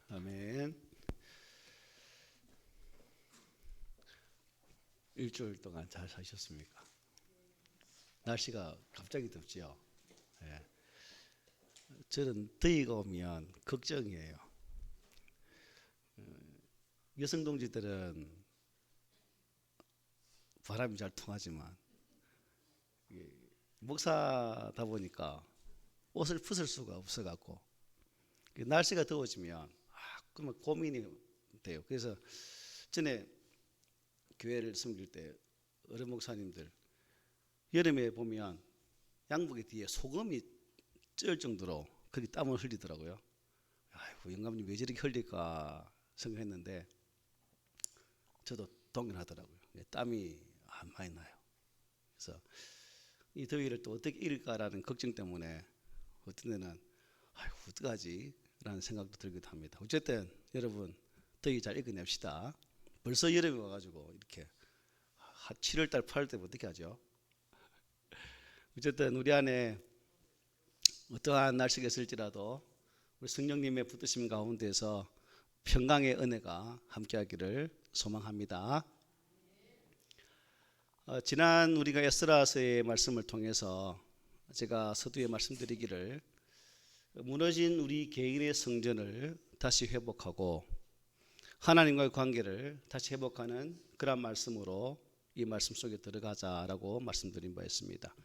아멘. 일주일 동안 잘 사셨습니까? 날씨가 갑자기 덥지요. 예. 저는 더위가 오면 걱정이에요. 여성 동지들은 바람이 잘 통하지만 목사다 보니까 옷을 벗을 수가 없어갖고 날씨가 더워지면 그러면 고민이 돼요. 그래서 전에 교회를 섬길 때 어른 목사님들 여름에 보면 양복의 뒤에 소금이 쩔 정도로 거기 땀을 흘리더라고요. 아이고, 영감님 왜 저렇게 흘릴까 생각했는데 저도 동일하더라고요. 땀이 많이 나요. 그래서 이 더위를 또 어떻게 이길까라는 걱정 때문에 어떤 데는 아이고 어떡하지 라는 생각도 들기도 합니다. 어쨌든 여러분 더위 잘 이겨냅시다. 벌써 여름이 와가지고 이렇게 7월달 8월달 어떻게 하죠? 어쨌든 우리 안에 어떠한 날씨가 있을지라도 우리 성령님의 붙드심 가운데서 평강의 은혜가 함께하기를 소망합니다. 지난 우리가 에스라서의 말씀을 통해서 제가 서두에 말씀드리기를 무너진 우리 개인의 성전을 다시 회복하고 하나님과의 관계를 다시 회복하는 그런 말씀으로 이 말씀 속에 들어가자라고 말씀드린 바 있습니다.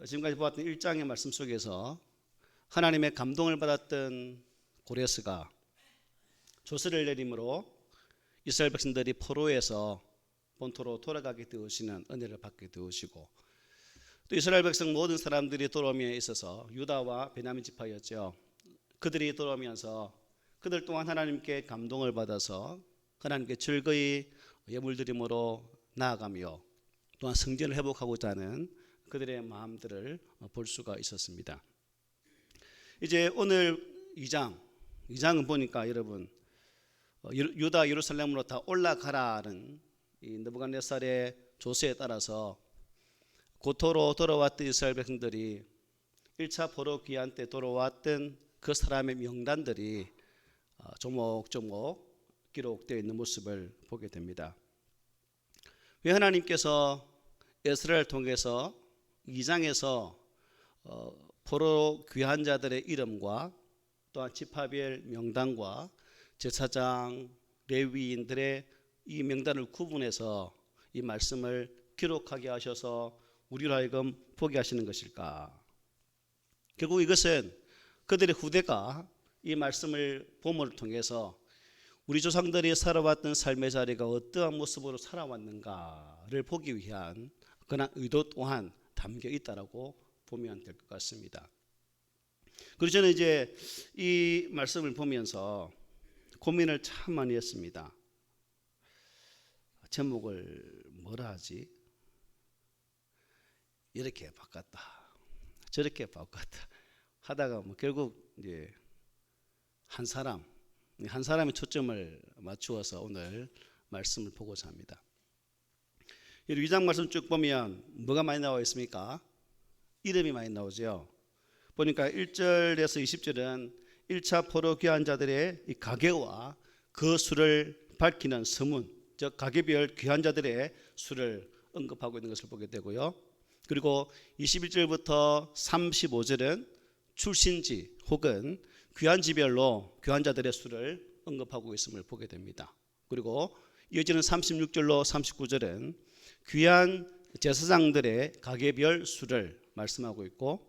지금까지 보았던 1장의 말씀 속에서 하나님의 감동을 받았던 고레스가 조서를 내림으로 이스라엘 백성들이 포로에서 본토로 돌아가게 되시는 은혜를 받게 되시고 또 이스라엘 백성 모든 사람들이 돌아옴에 있어서 유다와 베냐민 지파였죠. 그들이 돌아오면서 그들 또한 하나님께 감동을 받아서 하나님께 즐거이 예물드림으로 나아가며 또한 성전을 회복하고자 하는 그들의 마음들을 볼 수가 있었습니다. 이제 오늘 2장은 보니까 여러분 유다 예루살렘으로 다 올라가라는 이 느부갓네살의 조서에 따라서 고토로 돌아왔던 이스라엘 백성들이 1차 포로 귀환 때 돌아왔던 그 사람의 명단들이 조목조목 기록되어 있는 모습을 보게 됩니다. 왜 하나님께서 에스라를 통해서 2장에서 포로 귀환 자들의 이름과 또한 지파별 명단과 제사장, 레위인들의 이 명단을 구분해서 이 말씀을 기록하게 하셔서 우리로 하여금 보게 하시는 것일까? 결국 이것은 그들의 후대가 이 말씀을 봄을 통해서 우리 조상들이 살아왔던 삶의 자리가 어떠한 모습으로 살아왔는가를 보기 위한 그런 의도 또한 담겨 있다라고 보면 될 것 같습니다. 그리고 저는 이제 이 말씀을 보면서 고민을 참 많이 했습니다. 제목을 뭐라 하지? 이렇게 바꿨다, 저렇게 바꿨다 하다가 결국 이제 한 사람의 초점을 맞추어서 오늘 말씀을 보고자 합니다. 이 2장 말씀 쭉 보면 뭐가 많이 나와 있습니까? 이름이 많이 나오죠. 보니까 1절에서 20절은 1차 포로 귀환 자들의 이 가계와 그 수를 밝히는 서문, 즉 가계별 귀환 자들의 수를 언급하고 있는 것을 보게 되고요. 그리고 21절부터 35절은 출신지 혹은 귀환지별로 귀환자들의 수를 언급하고 있음을 보게 됩니다. 그리고 이어지는 36절로 39절은 귀환 제사장들의 가계별 수를 말씀하고 있고,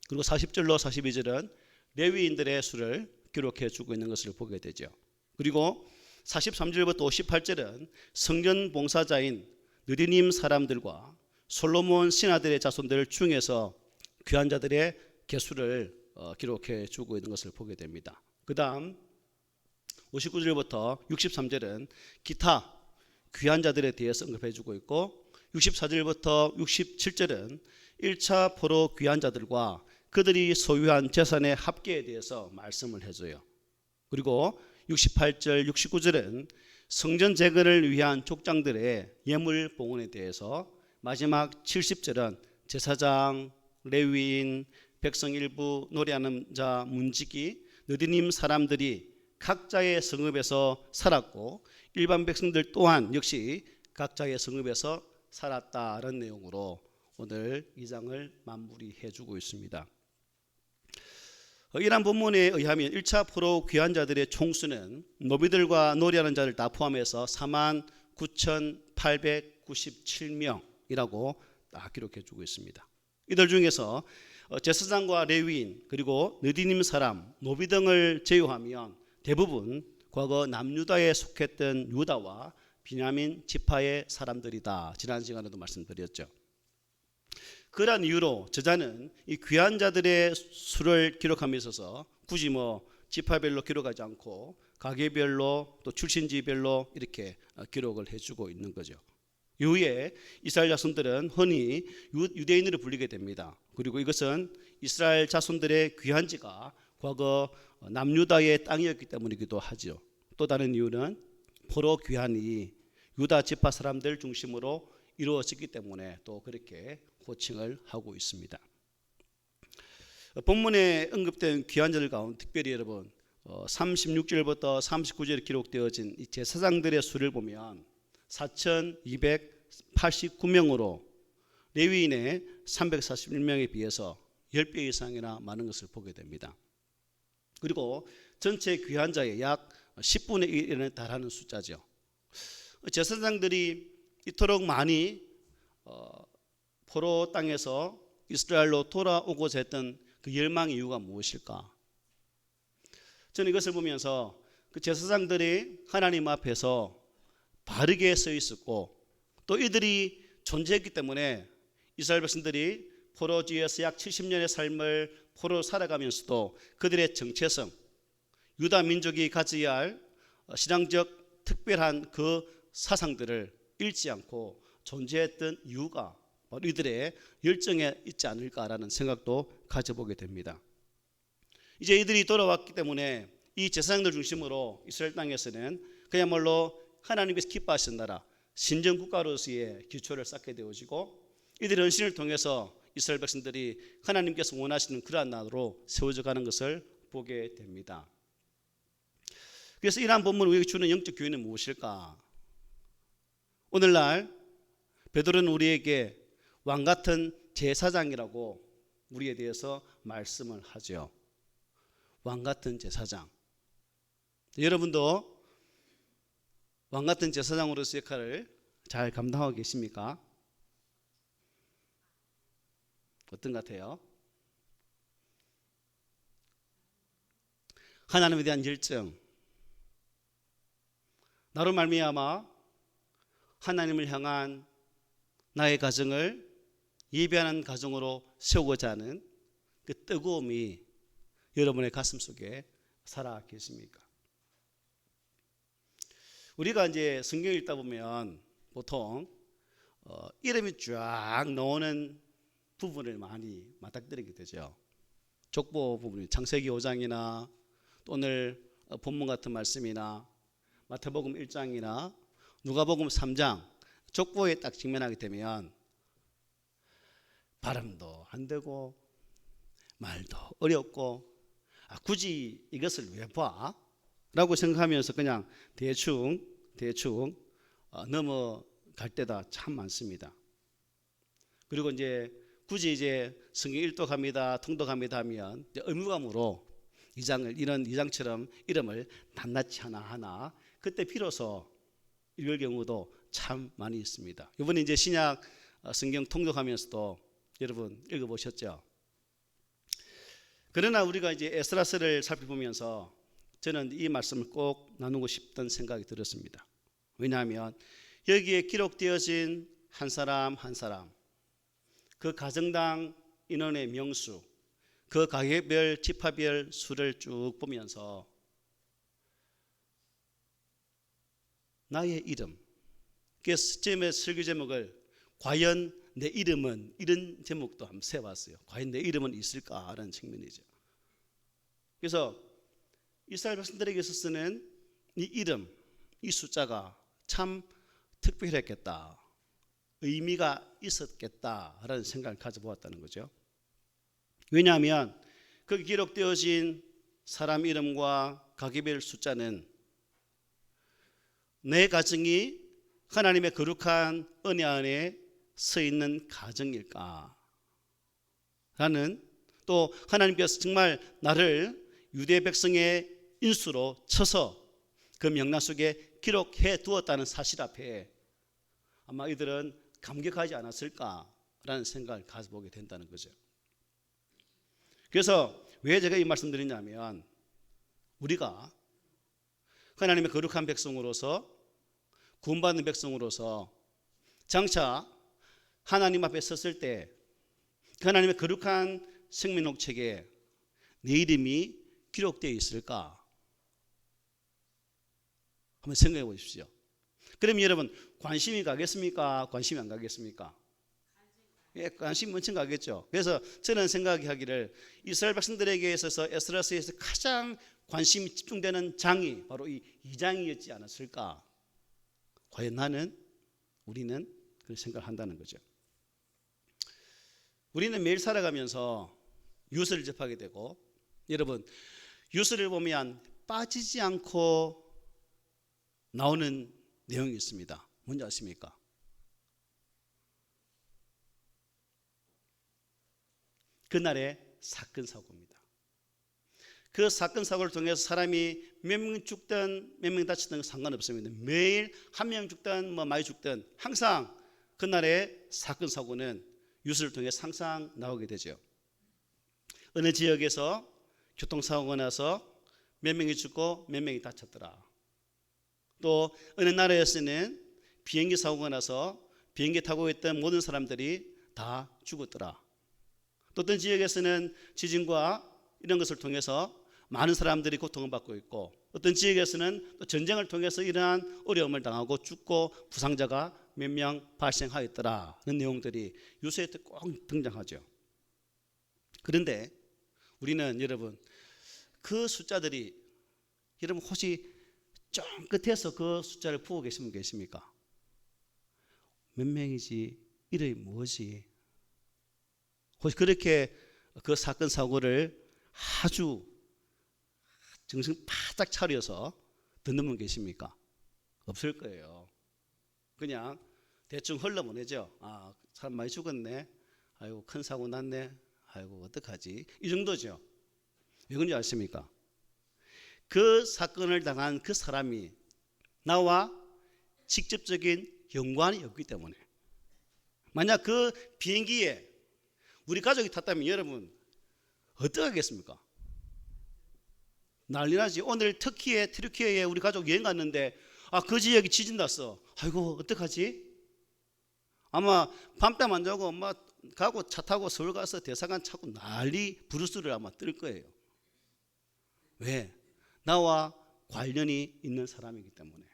그리고 40절로 42절은 레위인들의 수를 기록해 주고 있는 것을 보게 되죠. 그리고 43절부터 58절은 성전 봉사자인 느리님 사람들과 솔로몬 신하들의 자손들 중에서 귀환자들의 개수를 기록해 주고 있는 것을 보게 됩니다. 그 다음 59절부터 63절은 기타 귀환자들에 대해서 언급해 주고 있고, 64절부터 67절은 1차 포로 귀환자들과 그들이 소유한 재산의 합계에 대해서 말씀을 해줘요. 그리고 68절, 69절은 성전 재건을 위한 족장들의 예물 봉헌에 대해서, 마지막 70절은 제사장, 레위인, 백성 일부, 노래하는 자, 문지기, 느디님 사람들이 각자의 성읍에서 살았고 일반 백성들 또한 역시 각자의 성읍에서 살았다는 내용으로 오늘 2장을 마무리해 주고 있습니다. 이러한 본문에 의하면 1차 포로 귀환 자들의 총수는 노비들과 노래하는 자를 다 포함해서 49,897명이라고 딱 기록해 주고 있습니다. 이들 중에서 제사장과 레위인 그리고 느디님 사람, 노비 등을 제외하면 대부분 과거 남유다에 속했던 유다와 비냐민 지파의 사람들이다. 지난 시간에도 말씀드렸죠. 그러한 이유로 저자는 이 귀한 자들의 수를 기록함에 있어서 굳이 지파별로 기록하지 않고 가계별로 또 출신지별로 이렇게 기록을 해주고 있는 거죠. 이후에 이스라엘 자손들은 흔히 유대인으로 불리게 됩니다. 그리고 이것은 이스라엘 자손들의 귀한지가 과거 남유다의 땅이었기 때문이기도 하죠. 또 다른 이유는 포로 귀환이 유다 지파 사람들 중심으로 이루어졌기 때문에 또 그렇게 호칭을 하고 있습니다. 본문에 언급된 귀환자들 가운데 특별히 여러분 36절부터 39절에 기록되어진 이 제사장들의 수를 보면 4,289명으로 레위인의 341명에 비해서 10배 이상이나 많은 것을 보게 됩니다. 그리고 전체 귀환자의 약 10분의 1에 달하는 숫자죠. 제사장들이 이토록 많이 포로 땅에서 이스라엘로 돌아오고자 했던 그 열망의 이유가 무엇일까? 저는 이것을 보면서 그 제사장들이 하나님 앞에서 바르게 서 있었고 또 이들이 존재했기 때문에 이스라엘 백성들이 포로지에서 약 70년의 삶을 포로로 살아가면서도 그들의 정체성, 유다 민족이 가져야 할 신앙적 특별한 그 사상들을 잃지 않고 존재했던 이유가 바로 이들의 열정에 있지 않을까라는 생각도 가져보게 됩니다. 이제 이들이 돌아왔기 때문에 이 제사장들 중심으로 이스라엘 땅에서는 그야말로 하나님께서 기뻐하신 나라, 신정국가로서의 기초를 쌓게 되어지고 이들의 헌신을 통해서 이스라엘 백성들이 하나님께서 원하시는 그러한 나라로 세워져 가는 것을 보게 됩니다. 그래서 이러한 본문 우리에게 주는 영적 교훈은 무엇일까? 오늘날 베드로는 우리에게 왕같은 제사장이라고 우리에 대해서 말씀을 하죠. 왕같은 제사장. 여러분도 왕같은 제사장으로서 역할을 잘 감당하고 계십니까? 어떤 것 같아요? 하나님에 대한 열정, 나로 말미암아 하나님을 향한 나의 가정을 예배하는 가정으로 세우고자 하는 그 뜨거움이 여러분의 가슴 속에 살아 계십니까? 우리가 이제 성경 읽다 보면 보통 이름이 쫙 나오는 부분을 많이 맞닥뜨리게 되죠. 족보 부분이 창세기 5장이나 또 오늘 본문 같은 말씀이나 마태복음 1장이나 누가복음 3장 족보에 딱 직면하게 되면 발음도 안 되고 말도 어렵고 굳이 이것을 왜 봐? 라고 생각하면서 그냥 대충 넘어갈 때가 참 많습니다. 그리고 이제 굳이 이제 성경 일독합니다, 통독합니다 하면 의무감으로 이 장을 이런 2장처럼 이름을 낱낱이 하나 그때 비로소 읽을 경우도 참 많이 있습니다. 이번에 이제 신약 성경 통독하면서도 여러분 읽어보셨죠? 그러나 우리가 이제 에스라서를 살펴보면서 저는 이 말씀을 꼭 나누고 싶던 생각이 들었습니다. 왜냐하면 여기에 기록되어진 한 사람 한 사람, 그 가정당 인원의 명수, 그 가게별 지파별 수를 쭉 보면서 나의 이름, 그래서 설교 제목을 과연 내 이름은, 이런 제목도 한번 세봤어요. 과연 내 이름은 있을까라는 측면이죠. 그래서 이스라엘 백성들에게 있어서는 이 이름, 이 숫자가 참 특별했겠다, 의미가 있었겠다라는 생각을 가져보았다는 거죠. 왜냐하면 거기 기록되어진 사람 이름과 가계별 숫자는 내 가정이 하나님의 거룩한 은혜 안에 서 있는 가정일까? 라는, 또 하나님께서 정말 나를 유대 백성의 인수로 쳐서 그 명단 속에 기록해 두었다는 사실 앞에 아마 이들은 감격하지 않았을까라는 생각을 가져보게 된다는 거죠. 그래서 왜 제가 이 말씀 드리냐면, 우리가 하나님의 거룩한 백성으로서, 구원받는 백성으로서 장차 하나님 앞에 섰을 때 하나님의 거룩한 생명록 책에 내 이름이 기록되어 있을까? 한번 생각해 보십시오. 그러면 여러분, 관심이 가겠습니까? 관심이 안 가겠습니까? 예, 관심이 엄청 가겠죠. 그래서 저는 생각하기를 이스라엘 백성들에게 있어서 에스라서에서 가장 관심이 집중되는 장이 바로 이 2장이었지 않았을까? 과연 우리는 그런 생각을 한다는 거죠. 우리는 매일 살아가면서 뉴스를 접하게 되고, 여러분, 뉴스를 보면 빠지지 않고 나오는 내용이 있습니다. 뭔지 아십니까? 그날의 사건 사고입니다. 그 사건 사고를 통해서 사람이 몇 명 죽든 몇 명 다치든 상관없습니다. 매일 한 명 죽든 많이 죽든 항상 그날의 사건 사고는 뉴스를 통해 항상 나오게 되죠. 어느 지역에서 교통사고가 나서 몇 명이 죽고 몇 명이 다쳤더라. 또 어느 나라에서는 비행기 사고가 나서 비행기 타고 있던 모든 사람들이 다 죽었더라. 또 어떤 지역에서는 지진과 이런 것을 통해서 많은 사람들이 고통을 받고 있고, 어떤 지역에서는 또 전쟁을 통해서 이러한 어려움을 당하고 죽고 부상자가 몇 명 발생하였더라는 내용들이 뉴스에 꼭 등장하죠. 그런데 우리는 여러분, 그 숫자들이, 여러분 혹시 좀 끝에서 그 숫자를 보고 계시면 계십니까? 몇 명이지? 이름이 뭐지? 혹시 그렇게 그 사건 사고를 아주 정신 바짝 차려서 듣는 분 계십니까? 없을 거예요. 그냥 대충 흘러보내죠. 아, 사람 많이 죽었네. 아이고, 큰 사고 났네. 아이고, 어떡하지? 이 정도죠. 왜 그런지 아십니까? 그 사건을 당한 그 사람이 나와 직접적인 연관이 없기 때문에. 만약 그 비행기에 우리 가족이 탔다면 여러분 어떻게 하겠습니까? 난리 나지. 오늘 트르키예에 우리 가족 여행 갔는데 그 지역이 지진 났어. 아이고, 어떡하지? 아마 밤잠 안 자고 가고 차 타고 서울 가서 대사관 찾고 난리 부르스를 아마 뜰 거예요. 왜? 나와 관련이 있는 사람이기 때문에.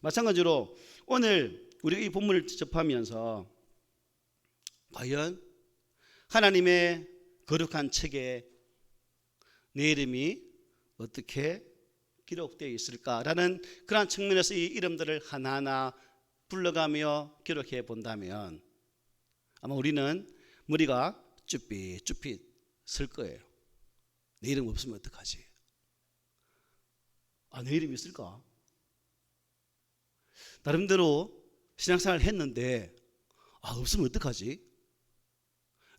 마찬가지로 오늘 우리가 이 본문을 접하면서 과연 하나님의 거룩한 책에 내 이름이 어떻게 기록되어 있을까라는 그러한 측면에서 이 이름들을 하나하나 불러가며 기록해 본다면 아마 우리는 머리가 쭈삣쭈삣 설 거예요. 내 이름 없으면 어떡하지? 내 이름이 있을까? 나름대로 신앙생활을 했는데 없으면 어떡하지?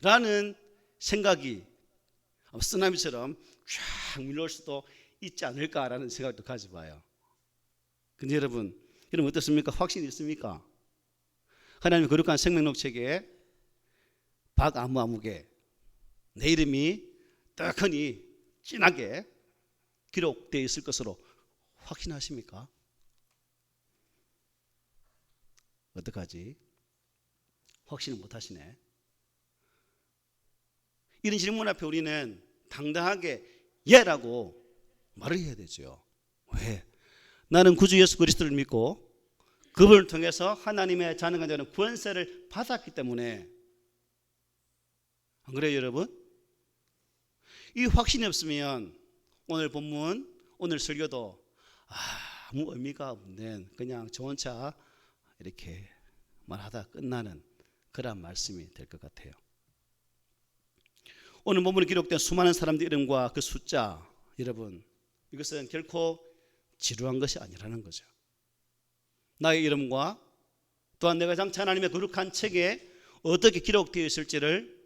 라는 생각이 쓰나미처럼 쫙 밀려올 수도 있지 않을까라는 생각도 가져봐요. 근데 여러분 어떻습니까? 확신이 있습니까? 하나님의 거룩한 생명록 책에 박아무아무개 내 이름이 떡하니 진하게 기록되어 있을 것으로 확신하십니까? 어떡하지? 확신을 못하시네. 이런 질문 앞에 우리는 당당하게 예라고 말을 해야 되죠. 왜? 나는 구주 예수 그리스도를 믿고 그분을 통해서 하나님의 자녀가 되는 권세를 받았기 때문에. 안 그래요, 여러분? 이 확신이 없으면 오늘 본문, 오늘 설교도 아무 의미가 없는 그냥 저 혼자 이렇게 말하다 끝나는 그런 말씀이 될 것 같아요. 오늘 본문에 기록된 수많은 사람들 이름과 그 숫자, 여러분, 이것은 결코 지루한 것이 아니라는 거죠. 나의 이름과 또한 내가 장차 하나님의 거룩한 책에 어떻게 기록되어 있을지를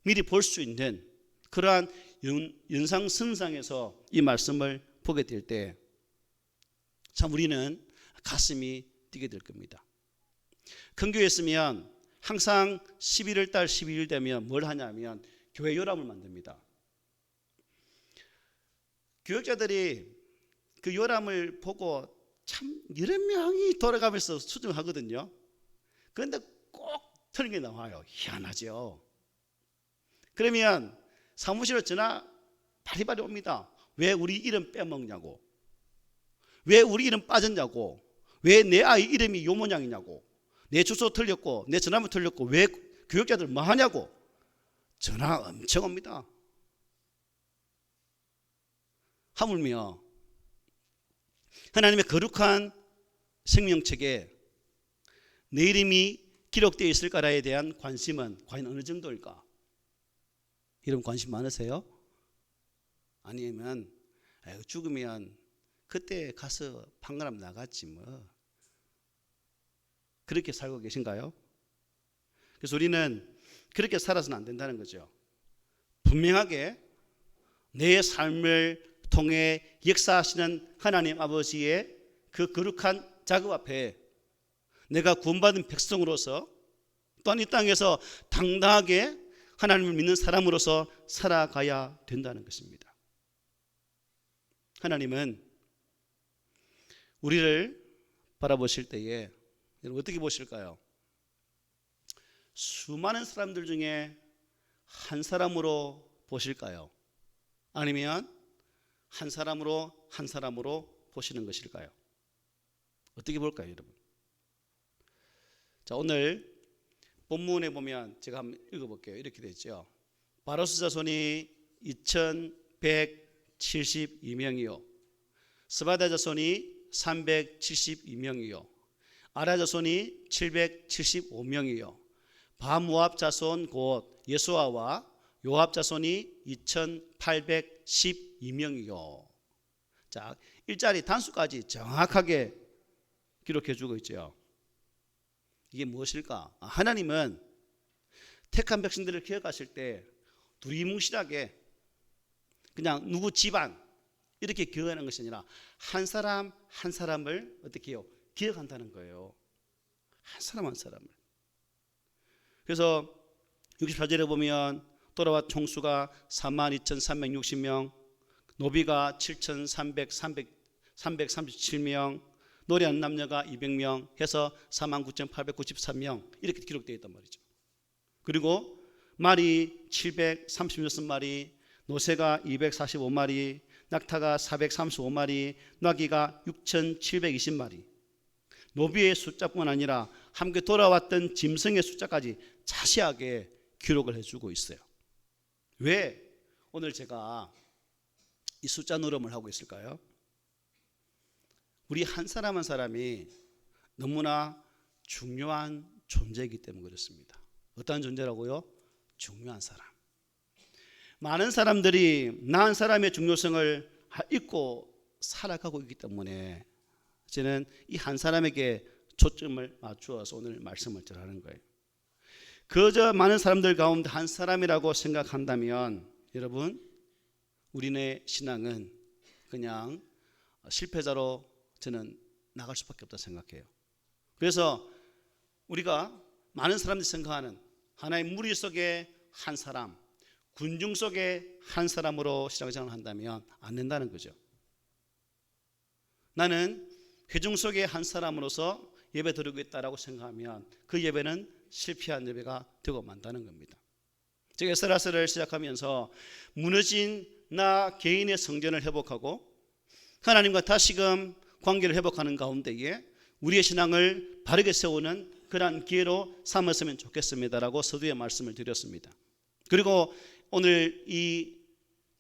미리 볼 수 있는 그러한 연상선상에서 이 말씀을 보게 될 때 참 우리는 가슴이 뛰게 될 겁니다. 큰 교회에 있으면 항상 11월 달 12일 되면 뭘 하냐면 교회 요람을 만듭니다. 교역자들이 그 요람을 보고 참 여러 명이 돌아가면서 수정하거든요. 그런데 꼭 틀린 게 나와요. 희한하죠. 그러면 사무실에 전화 바리바리 옵니다. 왜 우리 이름 빼먹냐고, 왜 우리 이름 빠졌냐고, 왜 내 아이 이름이 요 모양이냐고, 내 주소 틀렸고 내 전화번호 틀렸고 왜 교역자들 뭐 하냐고 전화 엄청 옵니다. 하물며 하나님의 거룩한 생명책에 내 이름이 기록되어 있을까에 대한 관심은 과연 어느 정도일까? 여러분 관심 많으세요? 아니면 죽으면 그때 가서 판가름 나갔지 뭐, 그렇게 살고 계신가요? 그래서 우리는 그렇게 살아서는 안 된다는 거죠. 분명하게 내 삶을 통해 역사하시는 하나님 아버지의 그 거룩한 작업 앞에 내가 구원받은 백성으로서 또한 이 땅에서 당당하게 하나님을 믿는 사람으로서 살아가야 된다는 것입니다. 하나님은 우리를 바라보실 때에 어떻게 보실까요? 수많은 사람들 중에 한 사람으로 보실까요? 아니면 한 사람으로 보시는 것일까요? 어떻게 볼까요, 여러분? 자, 오늘 본문에 보면 제가 한번 읽어볼게요. 이렇게 되죠. 바로스 자손이 2172명이요, 스바다 자손이 372명이요, 아라 자손이 775명이요, 바모압 자손 곧 예수아와 요압 자손이 2812명이요. 자, 일자리 단수까지 정확하게 기록해 주고 있죠. 이게 무엇일까? 하나님은 택한 백성들을 기억하실 때 두리뭉실하게 그냥 누구 집안 이렇게 기억하는 것이 아니라 한 사람 한 사람을 어떻게 해요? 기억한다는 거예요. 한 사람 한 사람을. 그래서 64절에 보면 돌아와 총수가 42,360명, 노비가 7,337명, 노래하는 남녀가 200명 해서 49,893명 이렇게 기록되어 있단 말이죠. 그리고 말이 736마리, 노새가 245마리, 낙타가 435마리, 나귀가 6,720마리. 노비의 숫자뿐만 아니라 함께 돌아왔던 짐승의 숫자까지 자세하게 기록을 해주고 있어요. 왜 오늘 제가 이 숫자 노름을 하고 있을까요? 우리 한 사람 한 사람이 너무나 중요한 존재이기 때문에 그렇습니다. 어떤 존재라고요? 중요한 사람. 많은 사람들이 나 한 사람의 중요성을 잊고 살아가고 있기 때문에 저는 이 한 사람에게 초점을 맞추어서 오늘 말씀을 전하는 거예요. 그저 많은 사람들 가운데 한 사람이라고 생각한다면 여러분, 우리네 신앙은 그냥 실패자로 저는 나갈 수밖에 없다고 생각해요. 그래서 우리가 많은 사람들이 생각하는 하나의 무리 속의 한 사람, 군중 속의 한 사람으로 신앙생활을 한다면 안 된다는 거죠. 나는 회중 속의 한 사람으로서 예배 드리고 있다라고 생각하면 그 예배는 실패한 예배가 되고 만다는 겁니다. 제가 에스라스를 시작하면서 무너진 나 개인의 성전을 회복하고 하나님과 다시금 관계를 회복하는 가운데에 우리의 신앙을 바르게 세우는 그러한 기회로 삼았으면 좋겠습니다라고 서두에 말씀을 드렸습니다. 그리고 오늘 이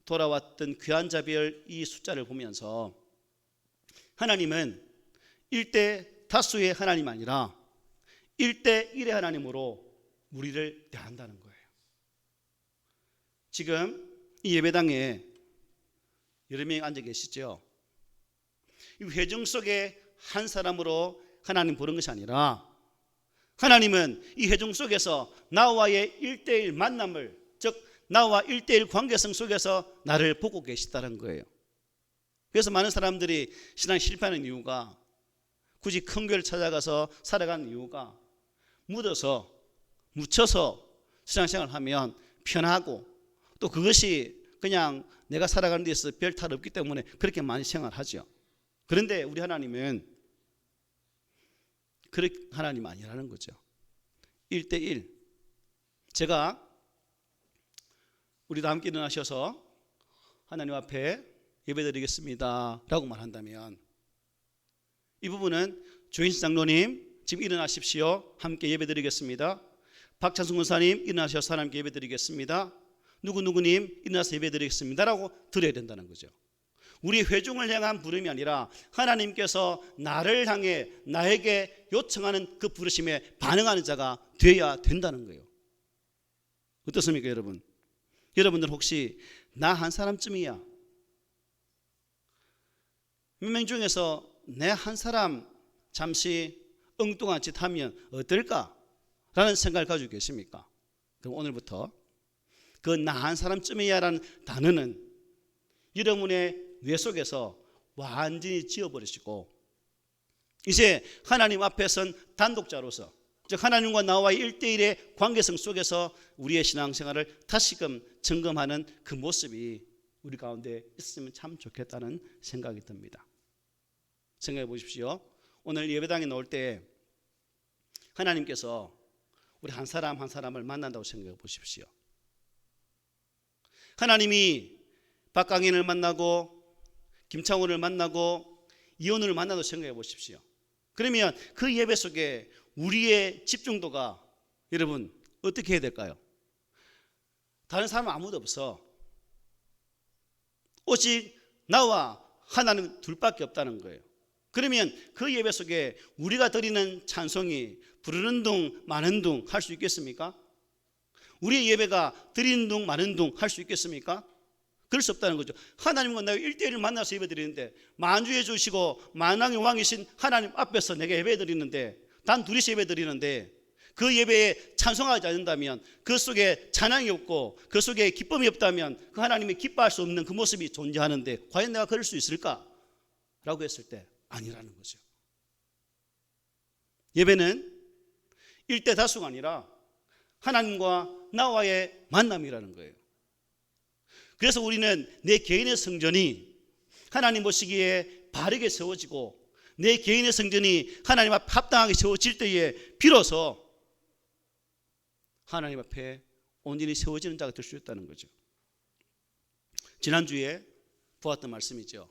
돌아왔던 귀한 자별 이 숫자를 보면서 하나님은 1대 다수의 하나님 아니라 1대 1의 하나님으로 우리를 대한다는 거예요. 지금 이 예배당에 여러 명이 앉아 계시죠. 이 회중 속에 한 사람으로 하나님 보는 것이 아니라 하나님은 이 회중 속에서 나와의 1대1 만남을, 즉 나와 1대1 관계성 속에서 나를 보고 계시다는 거예요. 그래서 많은 사람들이 신앙 실패하는 이유가, 굳이 큰 교회를 찾아가서 살아가는 이유가, 묻혀서 신앙생활을 하면 편하고 또 그것이 그냥 내가 살아가는 데서 별 탈 없기 때문에 그렇게 많이 생활하죠. 그런데 우리 하나님은 그렇게 하나님 아니라는 거죠. 1대1. 제가 우리도 함께 일어나셔서 하나님 앞에 예배드리겠습니다 라고 말한다면, 이 부분은 조인수 장로님 지금 일어나십시오, 함께 예배드리겠습니다. 박찬승 권사님 일어나셔서 하나님께 예배드리겠습니다. 누구누구님 일어나서 예배드리겠습니다 라고 드려야 된다는 거죠. 우리 회중을 향한 부름이 아니라 하나님께서 나를 향해 나에게 요청하는 그 부르심에 반응하는 자가 되어야 된다는 거예요. 어떻습니까 여러분? 여러분들 혹시 나 한 사람쯤이야, 몇 명 중에서 내 한 사람 잠시 엉뚱한 짓 하면 어떨까? 라는 생각을 가지고 계십니까? 그럼 오늘부터 그 나 한 사람쯤이야 라는 단어는 여러분의 뇌 속에서 완전히 지워버리시고, 이제 하나님 앞에 선 단독자로서, 즉 하나님과 나와의 1대1의 관계성 속에서 우리의 신앙생활을 다시금 점검하는 그 모습이 우리 가운데 있으면 참 좋겠다는 생각이 듭니다. 생각해 보십시오. 오늘 예배당에 나올 때 하나님께서 우리 한 사람 한 사람을 만난다고 생각해 보십시오. 하나님이 박강인을 만나고 김창호를 만나고 이현우를 만나도 생각해 보십시오. 그러면 그 예배 속에 우리의 집중도가 여러분 어떻게 해야 될까요? 다른 사람은 아무도 없어. 오직 나와 하나님 둘밖에 없다는 거예요. 그러면 그 예배 속에 우리가 드리는 찬송이 부르는 둥 마는 둥 할 수 있겠습니까? 우리의 예배가 드리는 둥 마는 둥 할 수 있겠습니까? 그럴 수 없다는 거죠. 하나님과 나의 1대1을 만나서 예배 드리는데, 만주해 주시고 만왕의 왕이신 하나님 앞에서 내가 예배 드리는데, 단 둘이서 예배 드리는데 그 예배에 찬송하지 않는다면, 그 속에 찬양이 없고 그 속에 기쁨이 없다면 그 하나님이 기뻐할 수 없는 그 모습이 존재하는데 과연 내가 그럴 수 있을까? 라고 했을 때 아니라는 거죠. 예배는 1대 다수가 아니라 하나님과 나와의 만남이라는 거예요. 그래서 우리는 내 개인의 성전이 하나님 보시기에 바르게 세워지고, 내 개인의 성전이 하나님 앞에 합당하게 세워질 때에 비로소 하나님 앞에 온전히 세워지는 자가 될 수 있다는 거죠. 지난주에 보았던 말씀이죠.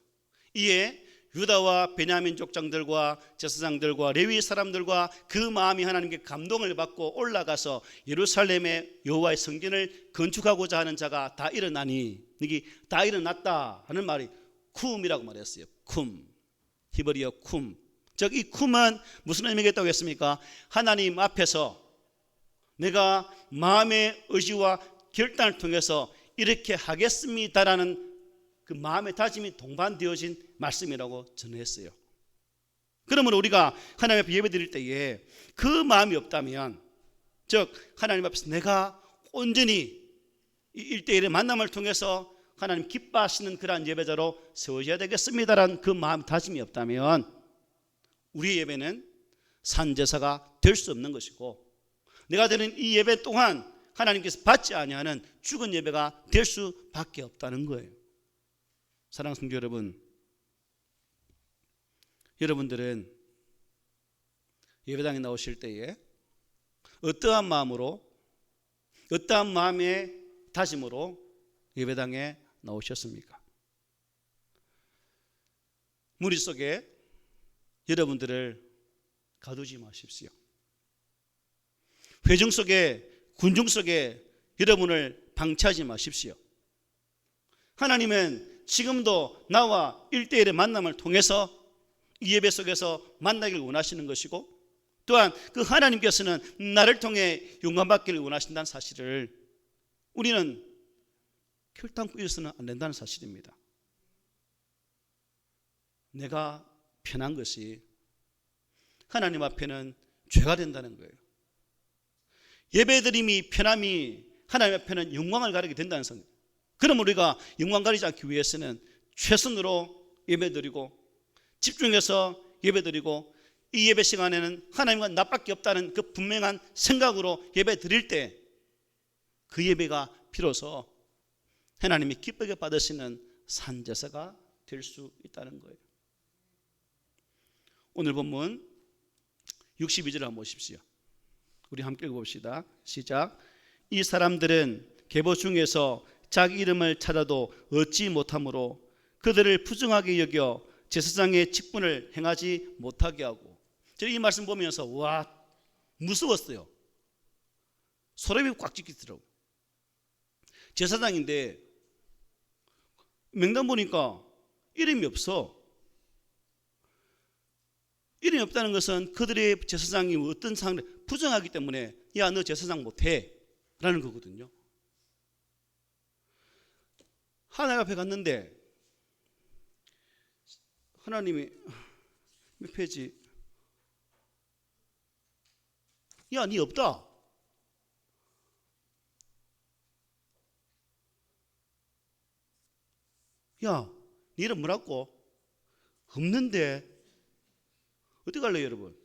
이에 유다와 베냐민 족장들과 제사장들과 레위 사람들과 그 마음이 하나님께 감동을 받고 올라가서 예루살렘의 여호와의 성전을 건축하고자 하는 자가 다 일어나니, 여기 다 일어났다 하는 말이 쿰이라고 말했어요. 쿰, 히브리어 쿰. 즉 이 쿰은 무슨 의미가 있다고 했습니까? 하나님 앞에서 내가 마음의 의지와 결단을 통해서 이렇게 하겠습니다라는 그 마음의 다짐이 동반되어진 말씀이라고 전했어요. 그러므로 우리가 하나님 앞에 예배 드릴 때에 그 마음이 없다면, 즉 하나님 앞에서 내가 온전히 이 1대1의 만남을 통해서 하나님 기뻐하시는 그러한 예배자로 세워져야 되겠습니다라는 그 마음 다짐이 없다면 우리의 예배는 산제사가 될 수 없는 것이고, 내가 드리는 이 예배 또한 하나님께서 받지 아니하는 죽은 예배가 될 수밖에 없다는 거예요. 사랑하는 성도 여러분, 여러분들은 예배당에 나오실 때에 어떠한 마음으로, 어떠한 마음의 다짐으로 예배당에 나오셨습니까? 무리 속에 여러분들을 가두지 마십시오. 회중 속에, 군중 속에 여러분을 방치하지 마십시오. 하나님은 지금도 나와 1대1의 만남을 통해서 이 예배 속에서 만나기를 원하시는 것이고, 또한 그 하나님께서는 나를 통해 영광받기를 원하신다는 사실을 우리는 결단코 잃어서는 안 된다는 사실입니다. 내가 편한 것이 하나님 앞에는 죄가 된다는 거예요. 예배드림이 편함이 하나님 앞에는 영광을 가리게 된다는 사실. 그럼 우리가 영광 가리지 않기 위해서는 최선으로 예배드리고 집중해서 예배드리고 이 예배 시간에는 하나님과 나밖에 없다는 그 분명한 생각으로 예배드릴 때 그 예배가 비로소 하나님이 기쁘게 받으시는 산제사가 될 수 있다는 거예요. 오늘 본문 62절을 한번 보십시오. 우리 함께 읽어봅시다. 시작. 이 사람들은 계보 중에서 자기 이름을 찾아도 얻지 못하므로 그들을 부정하게 여겨 제사장의 직분을 행하지 못하게 하고. 제가 이 말씀 보면서 와 무서웠어요. 소름이 꽉 찍히더라고요. 제사장인데 명단 보니까 이름이 없어. 이름이 없다는 것은 그들의 제사장이 어떤 상을 부정하기 때문에 야 너 제사장 못해 라는 거거든요. 하나님 앞에 갔는데 하나님이 몇 페이지 야 니 없다. 야 니 이름 뭐라고? 없는데 어디 갈래요 여러분?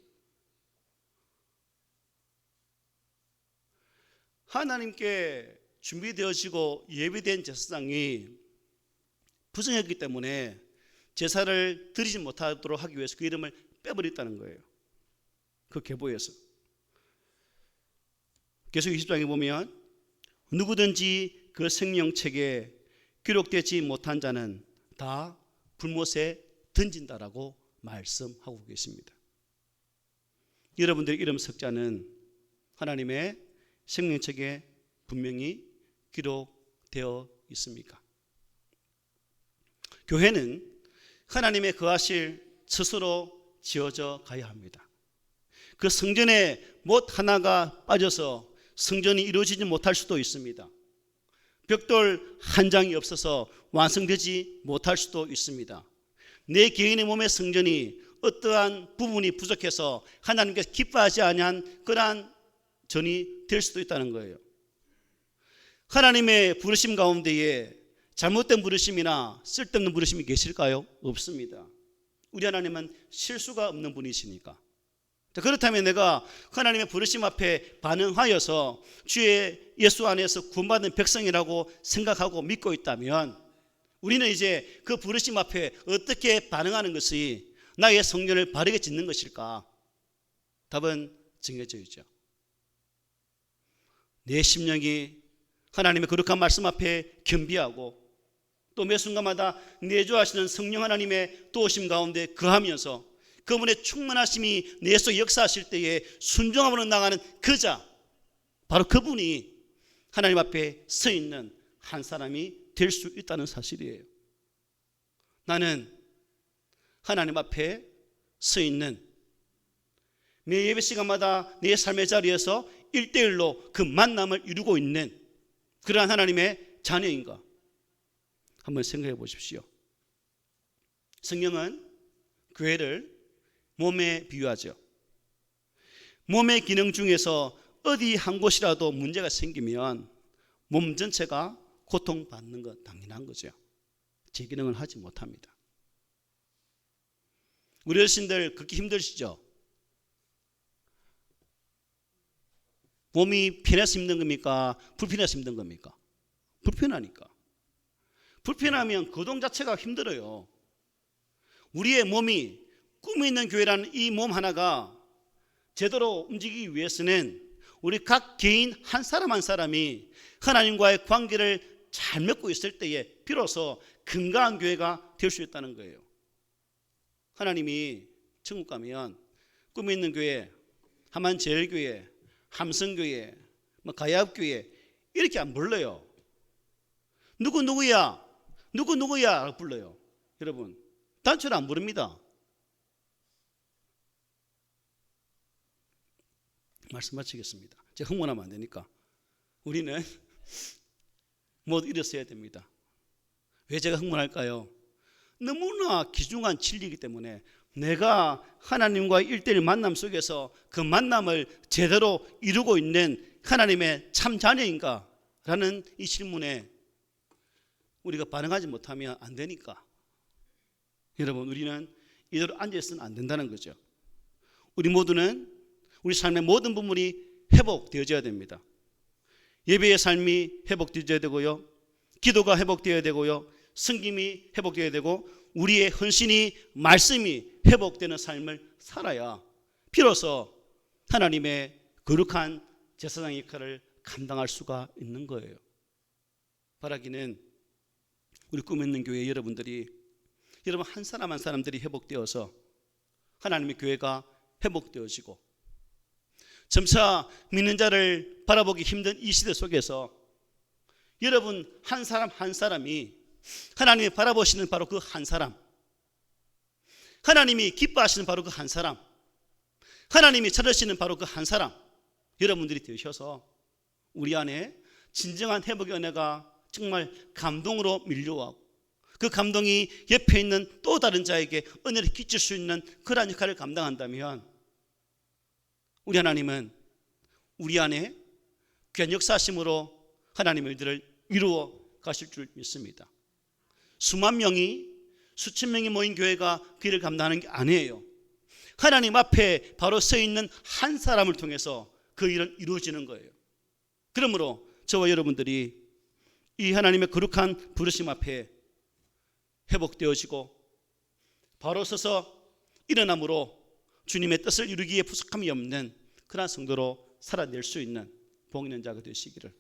하나님께 준비되어지고 예비된 제사장이 부정했기 때문에 제사를 드리지 못하도록 하기 위해서 그 이름을 빼버렸다는 거예요. 그 계보에서. 계속 20장에 보면 누구든지 그 생명책에 기록되지 못한 자는 다 불못에 던진다라고 말씀하고 계십니다. 여러분들의 이름 석자는 하나님의 생명책에 분명히 기록되어 있습니까? 교회는 하나님의 거하실 처소로 지어져 가야 합니다. 그 성전에 못 하나가 빠져서 성전이 이루어지지 못할 수도 있습니다. 벽돌 한 장이 없어서 완성되지 못할 수도 있습니다. 내 개인의 몸의 성전이 어떠한 부분이 부족해서 하나님께서 기뻐하지 아니한 그러한 전이 될 수도 있다는 거예요. 하나님의 부르심 가운데에 잘못된 부르심이나 쓸데없는 부르심이 계실까요? 없습니다. 우리 하나님은 실수가 없는 분이시니까. 그렇다면 내가 하나님의 부르심 앞에 반응하여서 주의 예수 안에서 구원받은 백성이라고 생각하고 믿고 있다면 우리는 이제 그 부르심 앞에 어떻게 반응하는 것이 나의 성전을 바르게 짓는 것일까? 답은 정해져 있죠. 내 심령이 하나님의 거룩한 말씀 앞에 겸비하고 또 매 순간마다 내주하시는 성령 하나님의 도우심 가운데 거하면서 그분의 충만하심이 내 속에 역사하실 때에 순종함으로 나가는 그자, 바로 그분이 하나님 앞에 서 있는 한 사람이 될 수 있다는 사실이에요. 나는 하나님 앞에 서 있는 매 예배 시간마다 내 삶의 자리에서 1대1로 그 만남을 이루고 있는 그러한 하나님의 자녀인가? 한번 생각해 보십시오. 성경은 교회를 몸에 비유하죠. 몸의 기능 중에서 어디 한 곳이라도 문제가 생기면 몸 전체가 고통받는 건 당연한 거죠. 제 기능을 하지 못합니다. 우리 어르신들 그렇게 힘드시죠? 몸이 편해서 힘든 겁니까? 불편해서 힘든 겁니까? 불편하니까. 불편하면 거동 자체가 힘들어요. 우리의 몸이 꿈이 있는 교회라는 이 몸 하나가 제대로 움직이기 위해서는 우리 각 개인 한 사람 한 사람이 하나님과의 관계를 잘 맺고 있을 때에 비로소 건강한 교회가 될 수 있다는 거예요. 하나님이 천국 가면 꿈이 있는 교회, 하만제일교회, 함성교회, 가야교회 이렇게 안 불러요. 누구야? 누구야? 불러요. 여러분 단체로 안 부릅니다. 말씀 마치겠습니다. 제가 흥분하면 안 되니까. 우리는 모두 일어서야 됩니다. 왜 제가 흥분할까요? 너무나 귀중한 진리이기 때문에 내가 하나님과의 1:1 만남 속에서 그 만남을 제대로 이루고 있는 하나님의 참 자녀인가? 라는 이 질문에 우리가 반응하지 못하면 안 되니까. 여러분, 우리는 이대로 앉아있으면 안 된다는 거죠. 우리 모두는 우리 삶의 모든 부분이 회복되어져야 됩니다. 예배의 삶이 회복되어야 되고요, 기도가 회복되어야 되고요, 섬김이 회복되어야 되고, 우리의 헌신이, 말씀이 회복되는 삶을 살아야 비로소 하나님의 거룩한 제사장 역할을 감당할 수가 있는 거예요. 바라기는 우리 꿈 있는 교회 여러분들이, 여러분 한 사람 한 사람들이 회복되어서 하나님의 교회가 회복되어지고, 점차 믿는 자를 바라보기 힘든 이 시대 속에서 여러분 한 사람 한 사람이 하나님이 바라보시는 바로 그 한 사람, 하나님이 기뻐하시는 바로 그 한 사람, 하나님이 찾으시는 바로 그 한 사람, 여러분들이 되셔서 우리 안에 진정한 회복의 은혜가 정말 감동으로 밀려오고, 그 감동이 옆에 있는 또 다른 자에게 은혜를 끼칠 수 있는 그러한 역할을 감당한다면, 우리 하나님은 우리 안에 귀한 역사하심으로 하나님의 일들을 이루어 가실 줄 믿습니다. 수만 명이, 수천 명이 모인 교회가 그 일을 감당하는 게 아니에요. 하나님 앞에 바로 서 있는 한 사람을 통해서 그 일은 이루어지는 거예요. 그러므로 저와 여러분들이 이 하나님의 거룩한 부르심 앞에 회복되어지고 바로 서서 일어남으로 주님의 뜻을 이루기에 부족함이 없는 그러한 성도로 살아낼 수 있는 복 있는 자가 되시기를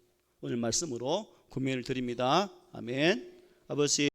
오늘 말씀으로 권면을 드립니다. 아멘. 아버지